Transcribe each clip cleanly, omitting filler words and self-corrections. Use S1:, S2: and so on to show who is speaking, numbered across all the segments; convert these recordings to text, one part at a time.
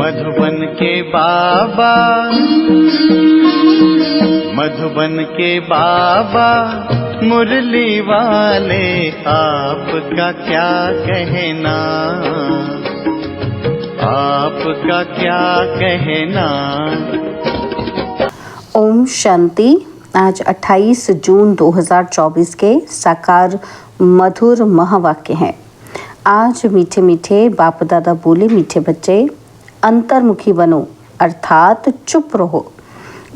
S1: मधुबन के बाबा, मधुबन के बाबा मुरली वाले, आपका क्या कहना, आपका क्या कहना।
S2: ओम शांति। आज 28 जून 2024 के साकार मधुर महावाक्य हैं। आज मीठे मीठे बाप दादा बोले, मीठे बच्चे अंतर्मुखी बनो, अर्थात चुप रहो,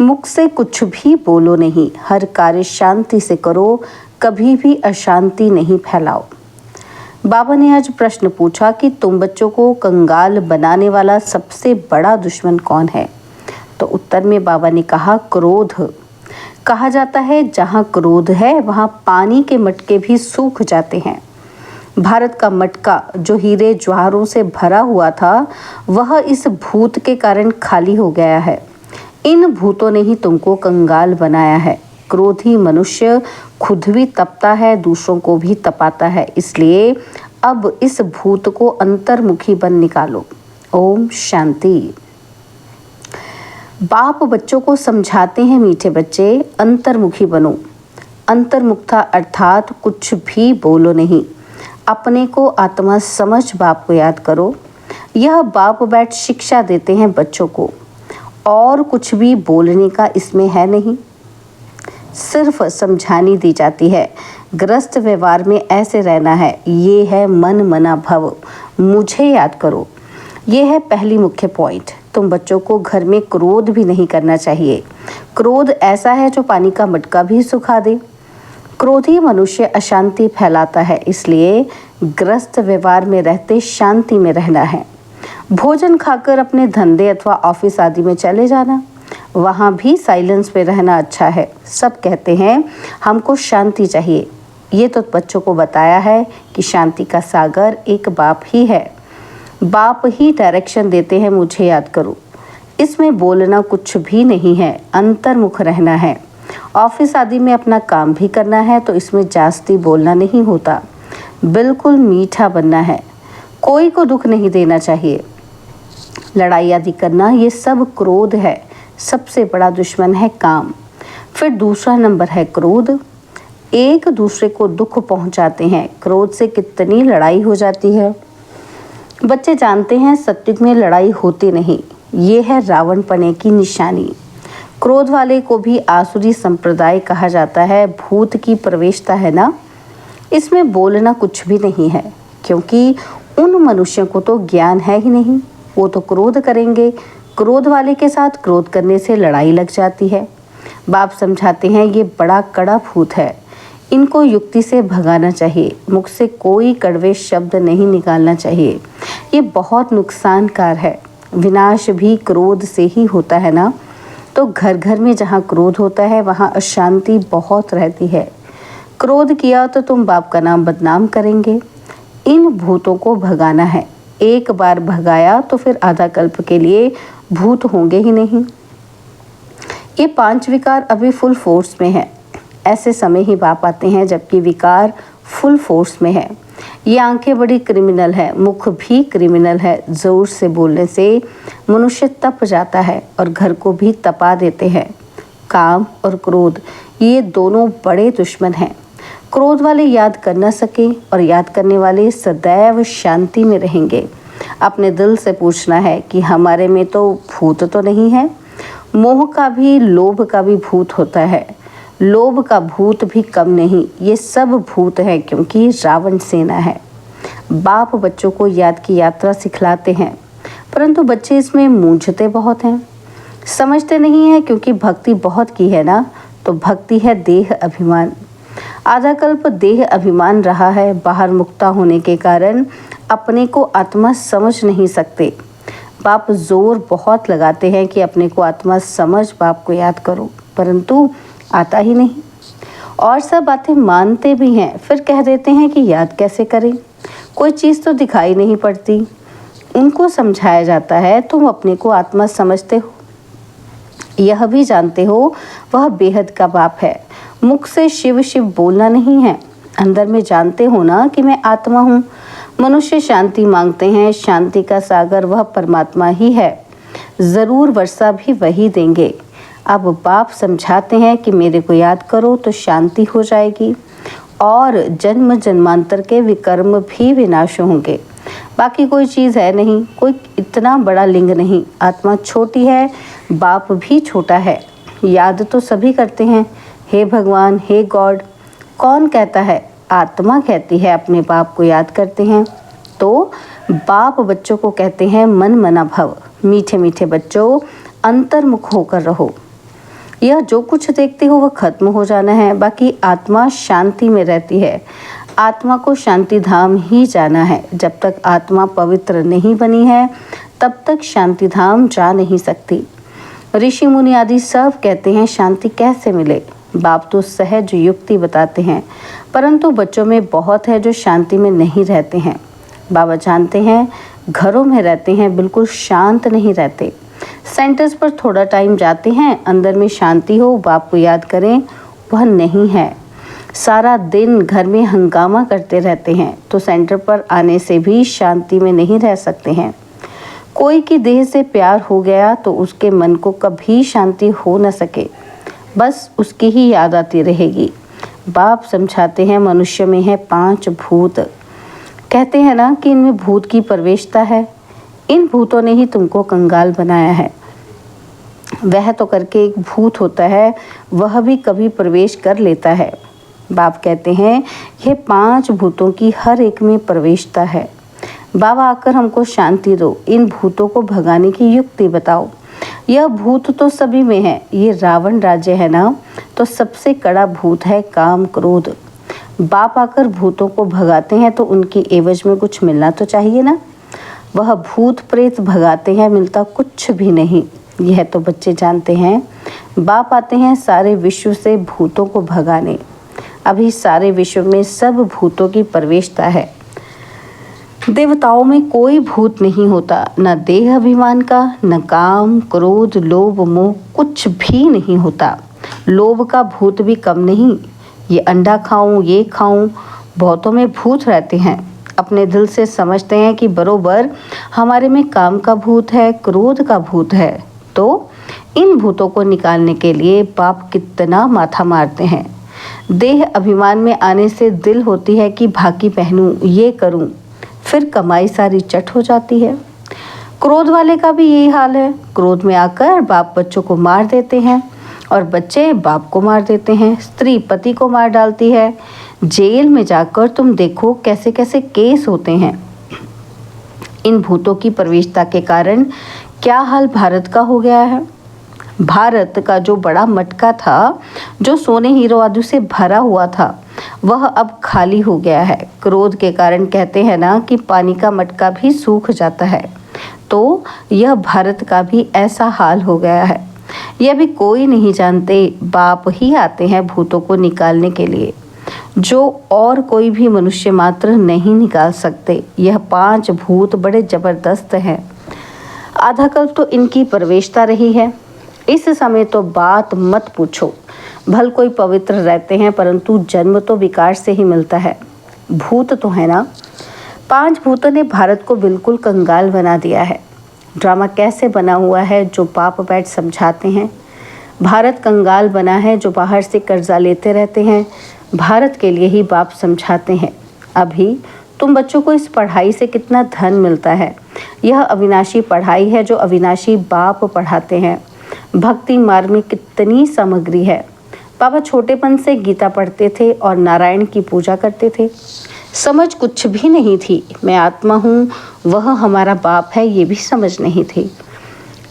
S2: मुख से कुछ भी बोलो नहीं, हर कार्य शांति से करो, कभी भी अशांति नहीं फैलाओ। बाबा ने आज प्रश्न पूछा कि तुम बच्चों को कंगाल बनाने वाला सबसे बड़ा दुश्मन कौन है? तो उत्तर में बाबा ने कहा, क्रोध। कहा जाता है जहाँ क्रोध है वहाँ पानी के मटके भी सूख जाते हैं। भारत का मटका जो हीरे जवाहरों से भरा हुआ था, वह इस भूत के कारण खाली हो गया है। इन भूतों ने ही तुमको कंगाल बनाया है। क्रोधी मनुष्य खुद भी तपता है, दूसरों को भी तपाता है। इसलिए अब इस भूत को अंतर्मुखी बन निकालो। ओम शांति। बाप बच्चों को समझाते हैं, मीठे बच्चे अंतर्मुखी बनो। अंतर्मुखता अर्थात कुछ भी बोलो नहीं, अपने को आत्मा समझ बाप को याद करो। यह बाप बैठ शिक्षा देते हैं बच्चों को, और कुछ भी बोलने का इसमें है नहीं, सिर्फ समझानी दी जाती है। ग्रस्त व्यवहार में ऐसे रहना है, ये है मन मना भव, मुझे याद करो। ये है पहली मुख्य पॉइंट। तुम बच्चों को घर में क्रोध भी नहीं करना चाहिए। क्रोध ऐसा है जो पानी का मटका भी सुखा दे। क्रोधी मनुष्य अशांति फैलाता है, इसलिए ग्रस्त व्यवहार में रहते शांति में रहना है। भोजन खाकर अपने धंधे अथवा ऑफिस आदि में चले जाना, वहाँ भी साइलेंस में रहना अच्छा है। सब कहते हैं हमको शांति चाहिए। ये तो बच्चों को बताया है कि शांति का सागर एक बाप ही है। बाप ही डायरेक्शन देते हैं, मुझे याद करो। इसमें बोलना कुछ भी नहीं है, अंतर्मुख रहना है। ऑफिस आदि में अपना काम भी करना है तो इसमें जास्ती बोलना नहीं होता, बिल्कुल मीठा बनना है। कोई को दुख नहीं देना चाहिए। लड़ाई आदि करना ये सब क्रोध है। सबसे बड़ा दुश्मन है काम। फिर दूसरा नंबर है क्रोध। एक दूसरे को दुख पहुंचाते हैं। क्रोध से कितनी लड़ाई हो जाती है। बच्चे जानते हैं सत्युग में लड़ाई होती नहीं, ये है रावण पने की निशानी। क्रोध वाले को भी आसुरी संप्रदाय कहा जाता है। भूत की प्रवेशता है ना, इसमें बोलना कुछ भी नहीं है, क्योंकि उन मनुष्यों को तो ज्ञान है ही नहीं। वो तो क्रोध करेंगे। क्रोध वाले के साथ क्रोध करने से लड़ाई लग जाती है। बाप समझाते हैं ये बड़ा कड़ा भूत है, इनको युक्ति से भगाना चाहिए। मुख से कोई कड़वे शब्द नहीं निकालना चाहिए, ये बहुत नुकसानकार है। विनाश भी क्रोध से ही होता है ना, तो घर घर में जहाँ क्रोध होता है वहाँ अशांति बहुत रहती है। क्रोध किया तो तुम बाप का नाम बदनाम करेंगे। इन भूतों को भगाना है। एक बार भगाया तो फिर आधा कल्प के लिए भूत होंगे ही नहीं। ये 5 विकार अभी फुल फोर्स में है। ऐसे समय ही बाप आते हैं जबकि विकार फुल फोर्स में है। ये आंखें बड़ी क्रिमिनल है, मुख भी क्रिमिनल है। जोर से बोलने से मनुष्य तप जाता है और घर को भी तपा देते हैं। काम और क्रोध ये दोनों बड़े दुश्मन हैं। क्रोध वाले याद कर न सके और याद करने वाले सदैव शांति में रहेंगे। अपने दिल से पूछना है कि हमारे में तो भूत तो नहीं है। मोह का भी लोभ का भी भूत होता है, लोभ का भूत भी कम नहीं। ये सब भूत है क्योंकि रावण सेना है। बाप बच्चों को याद की यात्रा सिखलाते हैं, परंतु बच्चे इसमें मूंझते बहुत हैं, समझते नहीं हैं। क्योंकि भक्ति बहुत की है ना, तो भक्ति है देह अभिमान। आधा कल्प देह अभिमान रहा है। बाहर मुक्ता होने के कारण अपने को आत्मा समझ नहीं सकते। बाप जोर बहुत लगाते हैं कि अपने को आत्मा समझ, बाप को याद करो, परंतु आता ही नहीं। और सब बातें मानते भी हैं, फिर कह देते हैं कि याद कैसे करें, कोई चीज़ तो दिखाई नहीं पड़ती। उनको समझाया जाता है तुम अपने को आत्मा समझते हो, यह भी जानते हो वह बेहद का बाप है। मुख से शिव शिव बोलना नहीं है, अंदर में जानते हो ना कि मैं आत्मा हूँ। मनुष्य शांति मांगते हैं, शांति का सागर वह परमात्मा ही है, ज़रूर वर्षा भी वही देंगे। अब बाप समझाते हैं कि मेरे को याद करो तो शांति हो जाएगी और जन्म जन्मांतर के विकर्म भी विनाश होंगे। बाकी कोई चीज़ है नहीं, कोई इतना बड़ा लिंग नहीं। आत्मा छोटी है, बाप भी छोटा है। याद तो सभी करते हैं, हे भगवान, हे गॉड। कौन कहता है? आत्मा कहती है अपने बाप को याद करते हैं। तो बाप बच्चों को कहते हैं मन मना भव, मीठे मीठे बच्चों अंतर्मुख होकर रहो। यह जो कुछ देखते हो वह खत्म हो जाना है, बाकी आत्मा शांति में रहती है। आत्मा को शांति धाम ही जाना है। जब तक आत्मा पवित्र नहीं बनी है तब तक शांति धाम जा नहीं सकती। ऋषि मुनि आदि सब कहते हैं शांति कैसे मिले। बाप तो सहज युक्ति बताते हैं, परंतु बच्चों में बहुत है जो शांति में नहीं रहते हैं। बाबा जानते हैं घरों में रहते हैं, बिल्कुल शांत नहीं रहते। सेंटर्स पर थोड़ा टाइम जाते हैं, अंदर में शांति हो, बाप को याद करें, वह नहीं है। सारा दिन घर में हंगामा करते रहते हैं तो सेंटर पर आने से भी शांति में नहीं रह सकते हैं। कोई की देह से प्यार हो गया तो उसके मन को कभी शांति हो न सके, बस उसकी ही याद आती रहेगी। बाप समझाते हैं मनुष्य में है 5 भूत। कहते हैं ना कि इनमें भूत की प्रवेशता है। इन भूतों ने ही तुमको कंगाल बनाया है। वह तो करके एक भूत होता है, वह भी कभी प्रवेश कर लेता है। बाप कहते हैं यह 5 भूतों की हर एक में प्रवेशता है। बाबा आकर हमको शांति दो, इन भूतों को भगाने की युक्ति बताओ। यह भूत तो सभी में है। ये रावण राज्य है ना, तो सबसे कड़ा भूत है काम क्रोध। बाप आकर भूतों को भगाते हैं तो उनकी एवज में कुछ मिलना तो चाहिए ना। वह भूत प्रेत भगाते हैं, मिलता कुछ भी नहीं। यह तो बच्चे जानते हैं। बाप आते हैं सारे विश्व से भूतों को भगाने। अभी सारे विश्व में सब भूतों की प्रवेशता है। देवताओं में कोई भूत नहीं होता, न देह अभिमान का, न काम क्रोध लोभ मोह, कुछ भी नहीं होता। लोभ का भूत भी कम नहीं। ये अंडा खाऊं, ये खाऊं, बहुतों में भूत रहते हैं। अपने दिल से समझते हैं कि बरोबर हमारे में काम का भूत है, क्रोध का भूत है। तो इन भूतों को निकालने के लिए बाप कितना माथा मारते हैं। देह अभिमान में आने से दिल होती है कि भाकी पहनूं, ये करूं, फिर कमाई सारी चट हो जाती है। क्रोध वाले का भी यही हाल है। क्रोध में आकर बाप बच्चों को मार देते हैं और बच्चे बाप को मार देते हैं। स्त्री पति को मार डालती है। जेल में जाकर तुम देखो कैसे कैसे केस होते हैं। इन भूतों की प्रवेशता के कारण क्या हाल भारत का हो गया है। भारत का जो बड़ा मटका था, जो सोने हीरो आदि से भरा हुआ था, वह अब खाली हो गया है। क्रोध के कारण कहते हैं ना कि पानी का मटका भी सूख जाता है। तो यह भारत का भी ऐसा हाल हो गया है। यह भी कोई नहीं जानते, बाप ही आते हैं भूतों को निकालने के लिए, जो और कोई भी मनुष्य मात्र नहीं निकाल सकते। यह 5 भूत बड़े जबरदस्त हैं। आधा कल्प तो इनकी प्रवेशता रही है। इस समय तो बात मत पूछो। भल कोई पवित्र रहते हैं, परंतु जन्म तो विकार से ही मिलता है। भूत तो है ना। 5 भूतों ने भारत को बिल्कुल कंगाल बना दिया है। ड्रामा कैसे बना हुआ है जो बाप बैठ समझाते हैं। भारत कंगाल बना है, जो बाहर से कर्जा लेते रहते हैं। भारत के लिए ही बाप समझाते हैं। अभी तुम बच्चों को इस पढ़ाई से कितना धन मिलता है। यह अविनाशी पढ़ाई है जो अविनाशी बाप पढ़ाते हैं। भक्ति मार्ग में कितनी सामग्री है। बाबा छोटेपन से गीता पढ़ते थे और नारायण की पूजा करते थे। समझ कुछ भी नहीं थी। मैं आत्मा हूँ, वह हमारा बाप है, ये भी समझ नहीं थी।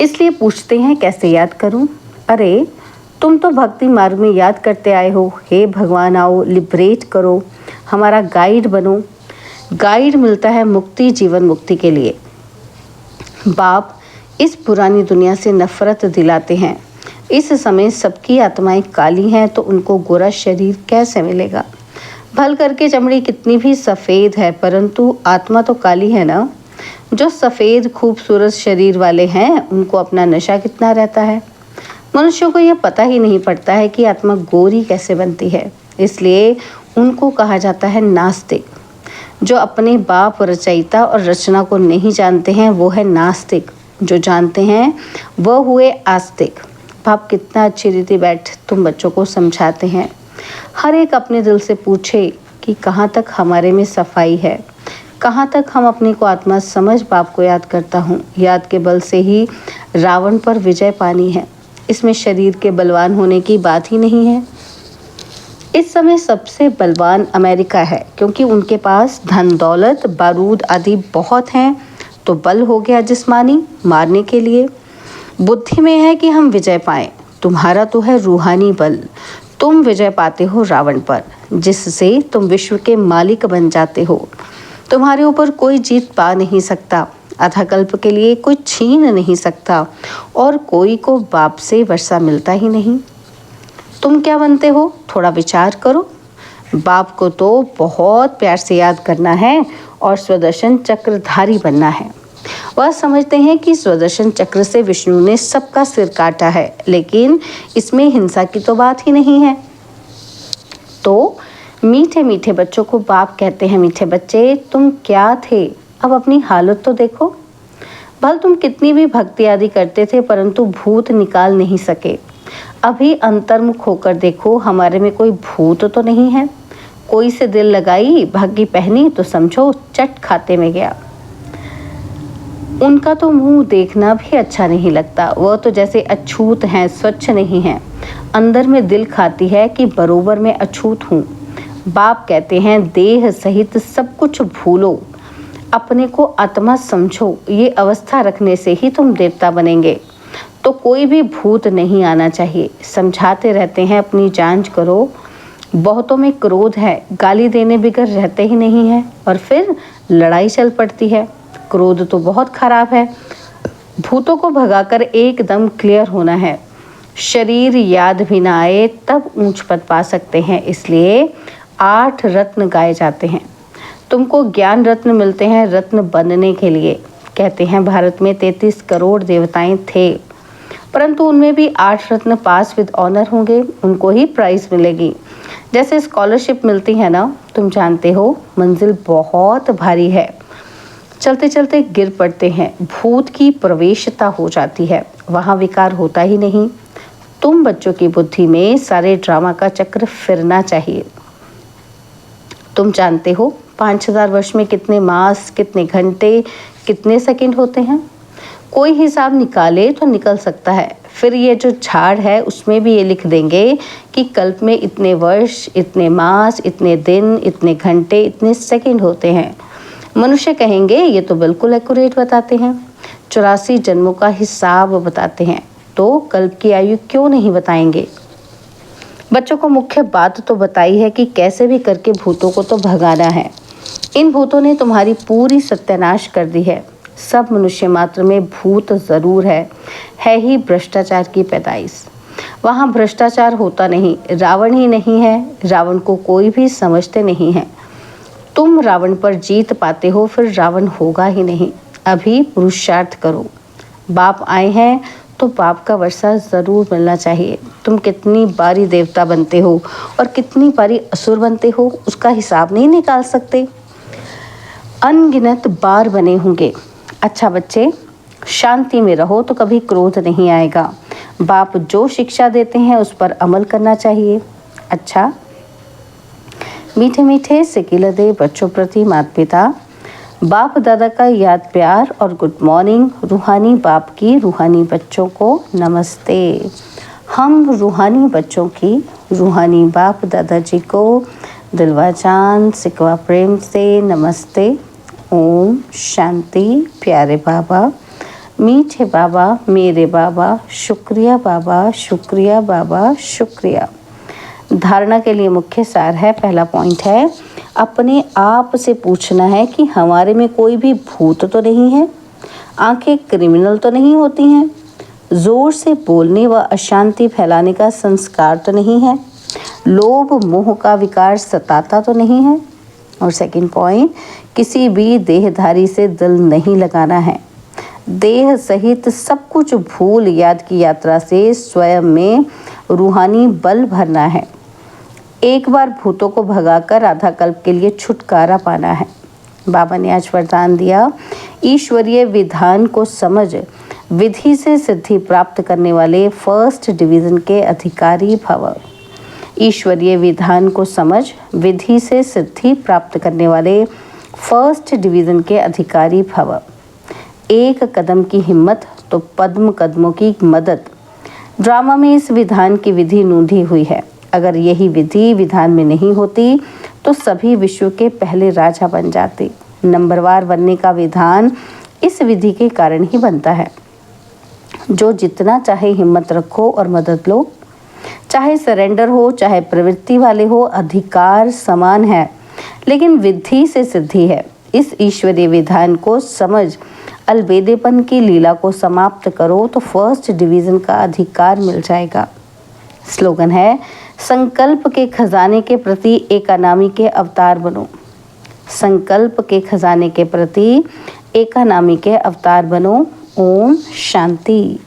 S2: इसलिए पूछते हैं कैसे याद करूँ। अरे तुम तो भक्ति मार्ग में याद करते आए हो। हे भगवान आओ, लिबरेट करो, हमारा गाइड बनो। गाइड मिलता है मुक्ति, जीवन मुक्ति के लिए। बाप इस पुरानी दुनिया से नफरत दिलाते हैं। इस समय सबकी आत्माएं काली हैं तो उनको गोरा शरीर कैसे मिलेगा। भल करके चमड़ी कितनी भी सफ़ेद है, परंतु आत्मा तो काली है ना। जो सफ़ेद खूबसूरत शरीर वाले हैं उनको अपना नशा कितना रहता है। मनुष्यों को यह पता ही नहीं पड़ता है कि आत्मा गोरी कैसे बनती है। इसलिए उनको कहा जाता है नास्तिक। जो अपने बाप रचयिता और रचना को नहीं जानते हैं वो है नास्तिक, जो जानते हैं वह हुए आस्तिक। बाप कितना अच्छी रीति बैठ तुम बच्चों को समझाते हैं। हर एक अपने दिल से पूछे कि कहाँ तक हमारे में सफाई है, कहाँ तक हम अपने को आत्मा समझ बाप को याद करता हूँ। याद के बल से ही रावण पर विजय पानी है, इसमें शरीर के बलवान होने की बात ही नहीं है। इस समय सबसे बलवान अमेरिका है, क्योंकि उनके पास धन दौलत बारूद आदि बहुत हैं, तो बल हो गया जिस्मानी मारने के लिए। बुद्धि में है कि हम विजय पाएं। तुम्हारा तो है रूहानी बल, तुम विजय पाते हो रावण पर, जिससे तुम विश्व के मालिक बन जाते हो। तुम्हारे ऊपर कोई जीत पा नहीं सकता, अथाकल्प के लिए कोई छीन नहीं सकता, और कोई को बाप से वर्षा मिलता ही नहीं। तुम क्या बनते हो, थोड़ा विचार करो। बाप को तो बहुत प्यार से याद करना है और स्वदर्शन चक्रधारी बनना है। वह समझते हैं कि स्वदर्शन चक्र से विष्णु ने सबका सिर काटा है, लेकिन इसमें हिंसा की तो बात ही नहीं है। तो मीठे मीठे बच्चों को बाप कहते हैं, मीठे बच्चे तुम क्या थे, अब अपनी हालत तो देखो। भल तुम कितनी भी भक्ति आदि करते थे, परंतु भूत निकाल नहीं सके। अभी अंतर्मुख होकर देखो, हमारे में कोई भूत तो नहीं है। कोई से दिल लगाई, भागी पहनी तो समझो चट खाते में गया। उनका तो मुंह देखना भी अच्छा नहीं लगता, वह तो जैसे अछूत हैं, स्वच्छ नहीं हैं। अंदर में दिल खाती है कि बरोबर में अछूत हूँ। बाप कहते हैं देह सहित सब कुछ भूलो, अपने को आत्मा समझो। ये अवस्था रखने से ही तुम देवता बनेंगे। तो कोई भी भूत नहीं आना चाहिए। समझाते रहते हैं अपनी जांच करो। बहुतों में क्रोध है, गाली देने बिगर रहते ही नहीं है, और फिर लड़ाई चल पड़ती है। क्रोध तो बहुत खराब है। भूतों को भगाकर एकदम क्लियर होना है। शरीर याद भी ना आए तब ऊंच पद पा सकते हैं। इसलिए 8 रत्न गाए जाते हैं। तुमको ज्ञान रत्न मिलते हैं रत्न बनने के लिए। कहते हैं भारत में 33 करोड़ देवताएं थे, परंतु उनमें भी 8 रत्न पास विद ऑनर होंगे, उनको ही प्राइज मिलेगी। जैसे स्कॉलरशिप मिलती है ना, तुम जानते हो मंजिल बहुत भारी है, चलते चलते गिर पड़ते हैं, भूत की प्रवेशता हो जाती है, वहाँ विकार होता ही नहीं। तुम बच्चों की बुद्धि में सारे ड्रामा का चक्र फिरना चाहिए। तुम जानते हो 5000 वर्ष में कितने मास, कितने घंटे, कितने सेकंड होते हैं। कोई हिसाब निकाले तो निकल सकता है। फिर ये जो झाड़ है उसमें भी ये लिख देंगे कि कल्प में इतने वर्ष, इतने मास, इतने दिन, इतने घंटे, इतने सेकंड होते हैं। मनुष्य कहेंगे ये तो बिल्कुल एक्यूरेट बताते हैं, 84 जन्मों का हिसाब बताते हैं, तो कल्प की आयु क्यों नहीं बताएंगे। बच्चों को मुख्य बात तो बताई है कि कैसे भी करके भूतों को तो भगाना है। इन भूतों ने तुम्हारी पूरी सत्यानाश कर दी है। सब मनुष्य मात्र में भूत जरूर है ही भ्रष्टाचार की पैदाइश। वहाँ भ्रष्टाचार होता नहीं, रावण ही नहीं है, रावण को कोई भी समझते नहीं है। तुम रावण पर जीत पाते हो, फिर रावण होगा ही नहीं। अभी पुरुषार्थ करो। बाप आए हैं तो बाप का वर्षा जरूर मिलना चाहिए। तुम कितनी बारी देवता बनते हो और कितनी बारी असुर बनते हो, उसका हिसाब नहीं निकाल सकते। अनगिनत बार बने होंगे। अच्छा बच्चे, शांति में रहो तो कभी क्रोध नहीं आएगा। बाप जो शिक्षा देते हैं उस पर अमल करना चाहिए। अच्छा, मीठे मीठे सिकिलदे बच्चों प्रति माता पिता, बाप दादा का याद प्यार और गुड मॉर्निंग। रूहानी बाप की रूहानी बच्चों को नमस्ते। हम रूहानी बच्चों की रूहानी बाप दादाजी को दिलवा जान सिकवा प्रेम से नमस्ते। ओम शांति। प्यारे बाबा, मीठे बाबा, मेरे बाबा, शुक्रिया बाबा, शुक्रिया बाबा, शुक्रिया। धारणा के लिए मुख्य सार है, पहला पॉइंट है अपने आप से पूछना है कि हमारे में कोई भी भूत तो नहीं है, आंखें क्रिमिनल तो नहीं होती हैं, जोर से बोलने व अशांति फैलाने का संस्कार तो नहीं है, लोभ मोह का विकार सताता तो नहीं है, और सेकंड पॉइंट किसी भी देहधारी से दिल नहीं लगाना है। देह सहित सब कुछ भूल याद की यात्रा से स्वयं में रूहानी बल भरना है। एक बार भूतों को भगाकर आधा कल्प के लिए छुटकारा पाना है। बाबा ने आज वरदान दिया, ईश्वरीय विधान को समझ विधि से सिद्धि प्राप्त करने वाले फर्स्ट डिवीजन के अधिकारी भव। ईश्वरीय विधान को समझ विधि से सिद्धि प्राप्त करने वाले फर्स्ट डिवीजन के अधिकारी भव। एक कदम की हिम्मत तो पद्म कदमों की मदद। ड्रामा में इस विधान की विधि नूंधी हुई है। अगर यही विधि विधान में नहीं होती तो सभी विश्व के पहले राजा बन जाते। नंबरवार बनने का विधान इस विधि के कारण ही बनता है। जो जितना चाहे हिम्मत रखो और मदद लो, चाहे सरेंडर हो चाहे प्रवृत्ति वाले हो, अधिकार समान है, लेकिन विधि से सिद्धि है। इस ईश्वरीय विधान को समझ अलबेदेपन की लीला को समाप्त करो तो फर्स्ट डिवीजन का अधिकार मिल जाएगा। स्लोगन है, संकल्प के खजाने के प्रति एकानामी के अवतार बनो। संकल्प के खजाने के प्रति एकानामी के अवतार बनो। ओम शांति।